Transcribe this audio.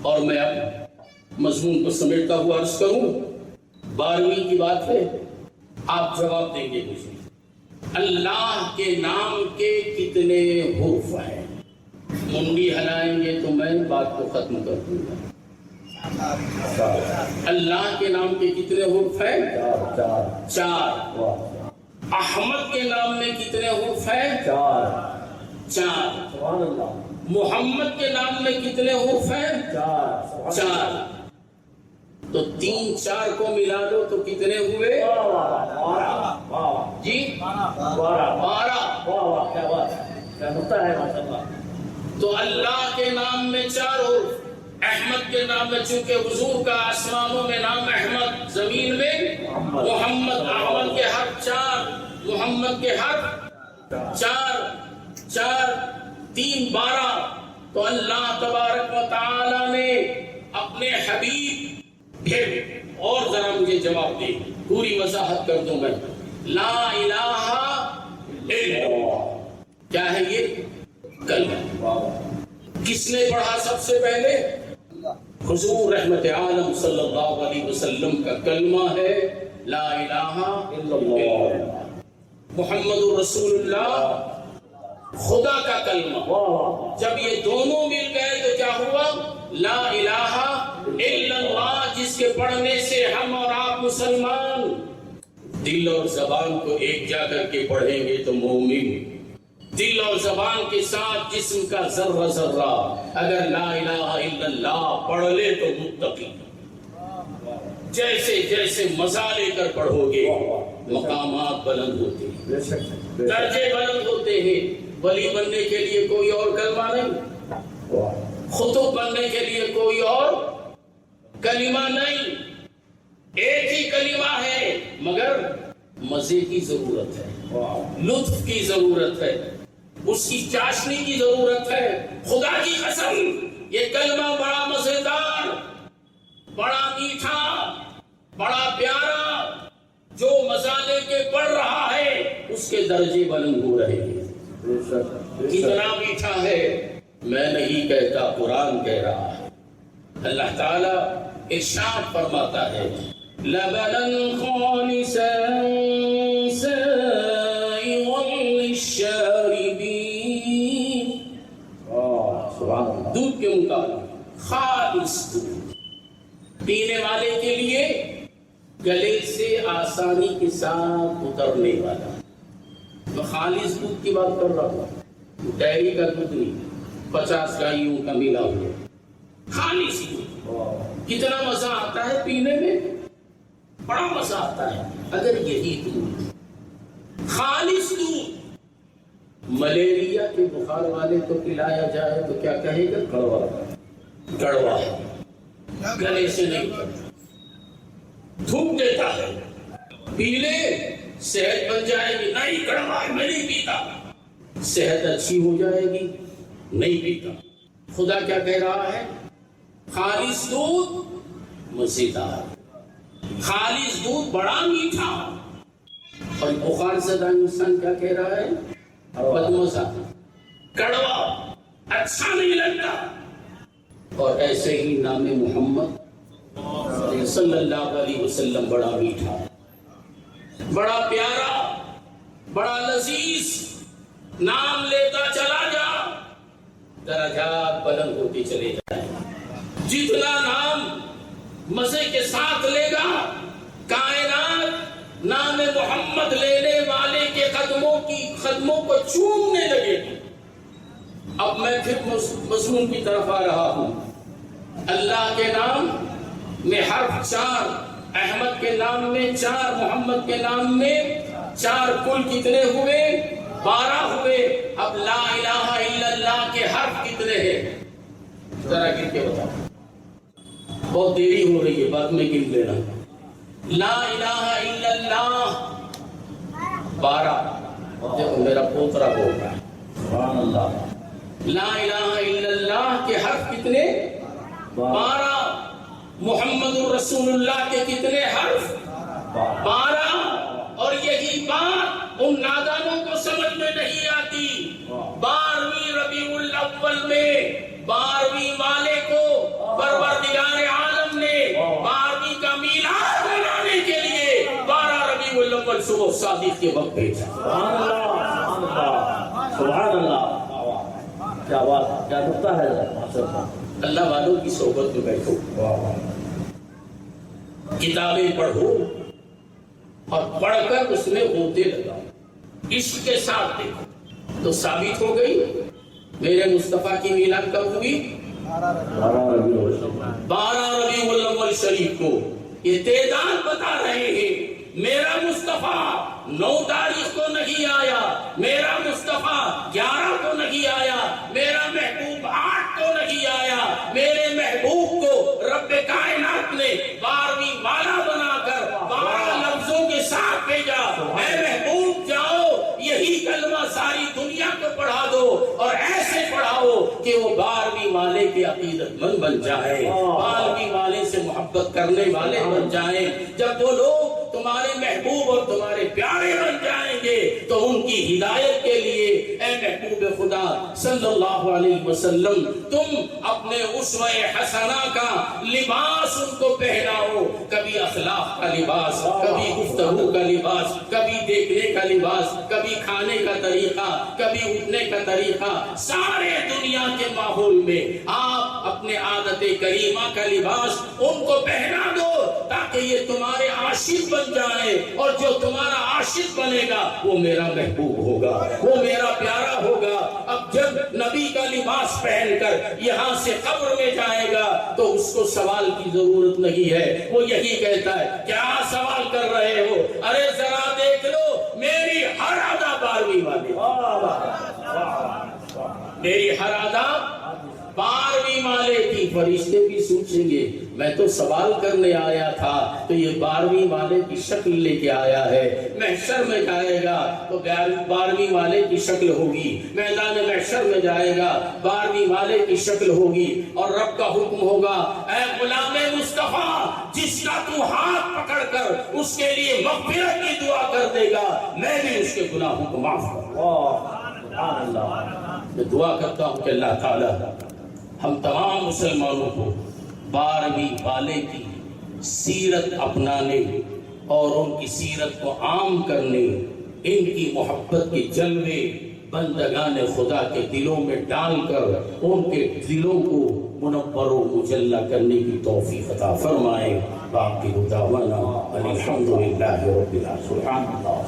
اور میں اب مضمون کو سمیٹتا ہوا عرض کروں، 12ویں کی بات ہے، آپ جواب دیں گے مجھے، اللہ کے نام کے کتنے حروف ہیں؟ منڈی ہلائیں گے تو میں بات کو ختم کر دوں گا۔ اللہ کے نام کے کتنے حروف ہیں؟ 4۔ احمد کے نام میں کتنے حروف ہیں؟ 4۔ محمد کے نام میں کتنے حروف ہیں؟ 4۔ تو 3 4 کو ملا دو تو کتنے ہوئے؟ 12۔ جی 12۔ تو اللہ کے نام میں 4 حروف، احمد کے نام میں، چونکہ حضور کا آسمانوں میں نام احمد، زمین میں محمد، احمد کے حرف 4، محمد کے حرف 4 4 3 12۔ تو اللہ تبارک و تعالی نے اپنے حبیب، پھر اور ذرا مجھے جواب دے، پوری وضاحت کر دوں میں، لا الہ الا اللہ کیا ہے؟ یہ کلمہ کس نے پڑھا سب سے پہلے؟ حضور رحمت عالم صلی اللہ علیہ وسلم کا کلمہ ہے لا الہ الا اللہ، محمد رسول اللہ خدا کا کلمہ۔ جب یہ دونوں مل گئے تو کیا ہوا؟ لا الہ الا اللہ، جس کے پڑھنے سے ہم اور آپ مسلمان دل اور زبان کو ایک جا کر کے پڑھیں گے تو مومن، دل اور زبان کے ساتھ جسم کا ذرہ ذرہ اگر لا الہ الا اللہ پڑھ لے تو متقی۔ جیسے جیسے مزہ لے کر پڑھو گے مقامات بلند ہوتے ہیں، درجے بلند ہوتے ہیں۔ ولی بننے کے لیے کوئی اور کلمہ نہیں، خطب بننے کے لیے کوئی اور کلمہ نہیں، ایک ہی کلمہ ہے، مگر مزے کی ضرورت ہے، لطف کی ضرورت ہے، اس کی چاشنی کی ضرورت ہے۔ خدا کی قسم یہ کلمہ بڑا مزیدار، بڑا میٹھا، بڑا پیارا، جو مزہ لے کے پڑھ رہا ہے اس کے درجے بلند ہو رہے ہیں۔ کتنا میٹھا ہے میں نہیں کہتا، قرآن کہہ رہا ہے۔ اللہ تعالیٰ ارشاد فرماتا ہے لَبَنًا خَالِصًا سَائِغًا لِلشَّارِبِينَ، دودھ کے مقابلے خالص دودھ پینے والے کے لیے، گلے سے آسانی کے ساتھ اترنے والا۔ میں خالص دودھ کی بات کر رہا ہوں، ڈیری کا دودھ نہیں، 50 گائیوں کا ملا ہوا خالص دودھ۔ کتنا مزہ آتا ہے پینے میں، بڑا مزہ آتا ہے۔ اگر یہی دودھ، خالص دودھ، ملیریا کے بخار والے کو پلایا جائے تو کیا کہے گا؟ کڑوا، کڑوا ہے، گلے سے نہیں کرتا، تھوک دیتا ہے، پی لے صحت بن جائے گی، نہیں کڑوا ہے میں نہیں پیتا، صحت اچھی ہو جائے گی، نہیں پیتا۔ خدا کیا کہہ رہا ہے؟ خالص دودھ مزیدار، خالص دودھ بڑا میٹھا۔ اور بخار زدہ انسان کیا کہہ رہا ہے؟ بدمزہ، کڑوا، اچھا نہیں لگتا۔ اور ایسے ہی نام محمد صلی اللہ علیہ وسلم بڑا میٹھا، بڑا پیارا، بڑا لذیذ۔ نام لیتا چلا جا، درجات بلند ہوتے چلے جائیں۔ جتنا نام مزے کے ساتھ لے گا، کائنات نام محمد لینے والے کے قدموں کو چومنے لگے گی۔ اب میں پھر مضمون کی طرف آ رہا ہوں۔ اللہ کے نام میں حرف 4، احمد کے نام میں 4، محمد کے نام میں 4، کل کتنے ہوئے؟ 12 ہوئے۔ اب لا الہ الا اللہ کے حرف کتنے ہیں؟ ذرا گن کے بتاؤ، بہت دیری ہو رہی ہے، بعد میں گن لینا۔ لا الہ الا اللہ 12، دیکھو میرا پوترا بول رہا ہے سبحان اللہ۔ لا الہ الا اللہ کے حرف کتنے؟ 12۔ محمد رسول اللہ کے کتنے حرف؟ 12۔ اور یہی بات ان نادانوں کو سمجھ میں نہیں آتی۔ 12ویں ربیع الاول میں 12ویں والے کو کو صادق کے وقت بھیجا. سبحان اللہ سبحان اللہ. کیا بات، کیا نقطہ ہے اللہ والوں کی صحبت میں بیٹھو، کتابیں پڑھو اور پڑھ کر اس میں ہوتے لگاؤ، عشق کے ساتھ دیکھو تو ثابت ہو گئی. میرے مصطفیٰ کی میلاد کب ہوئی؟ 12 ربیع الاول شریف کو. یہ تعداد بتا رہے ہیں. میرا مصطفیٰ 9 تاریخ کو نہیں آیا، میرا مصطفیٰ 11 کو نہیں آیا، میرا محبوب 8 کو نہیں آیا. میرے محبوب کو رب کائنات نے 12ویں مالا بنا کر 12 لفظوں کے ساتھ بھیجا. اے محبوب جاؤ، یہی کلمہ ساری دنیا کو پڑھا دو اور ایسے پڑھاؤ کہ وہ 12ویں والے کے عقیدت مند بن جائے، 12ویں والے سے محبت کرنے والے بن جائیں. جب وہ لوگ تمہارے محبوب اور تمہارے پیارے بن جائیں گے تو ان کی ہدایت کے لیے اے محبوب خدا صلی اللہ علیہ وسلم تم اپنے اسوہ حسنہ کا لباس ان کو پہناؤ. کبھی اخلاق کا لباس، کبھی گفتگو کا لباس، کبھی دیکھنے کا لباس، کبھی کھانے کا طریقہ، کبھی اٹھنے کا طریقہ. سارے دنیا کے ماحول میں آپ اپنے عادت کریمہ کا لباس ان کو پہنا دو تاکہ یہ تمہارے عاشق بن جائے. اور جو تمہارا عاشق بنے گا وہ میرا محبوب ہوگا، وہ میرا پیارا ہوگا. اب جب نبی کا لباس پہن کر یہاں سے قبر میں جائے گا تو اس کو سوال کی ضرورت نہیں ہے. وہ یہی کہتا ہے کیا سوال کر رہے ہو؟ ارے ذرا دیکھ لو میری ہر ادا 12ویں والی، میری ہر ادا 12ویں والے کی. فرشتے بھی سوچیں گے میں تو سوال کرنے آیا تھا تو یہ 12ویں والے کی شکل لے کے آیا ہے. محشر میں جائے گا تو 12ویں والے کی شکل ہوگی، میدان محشر میں جائے گا 12ویں والے کی شکل ہوگی. اور رب کا حکم ہوگا اے غلام مصطفیٰ جس کا تو ہاتھ پکڑ کر اس کے لیے مغفرت کی دعا کر دے گا میں بھی اس کے گناہوں کو معاف کروں گا. میں دعا کرتا ہوں کہ اللہ تعالی ہم تمام مسلمانوں کو 12ویں والے کی سیرت اپنانے اور ان کی سیرت کو عام کرنے، ان کی محبت کے جلوے بندگان خدا کے دلوں میں ڈال کر ان کے دلوں کو منور و مجلہ کرنے کی توفیق عطا فرمائے. باقی دعوانا الحمدللہ رب العالمین. سبحان اللہ.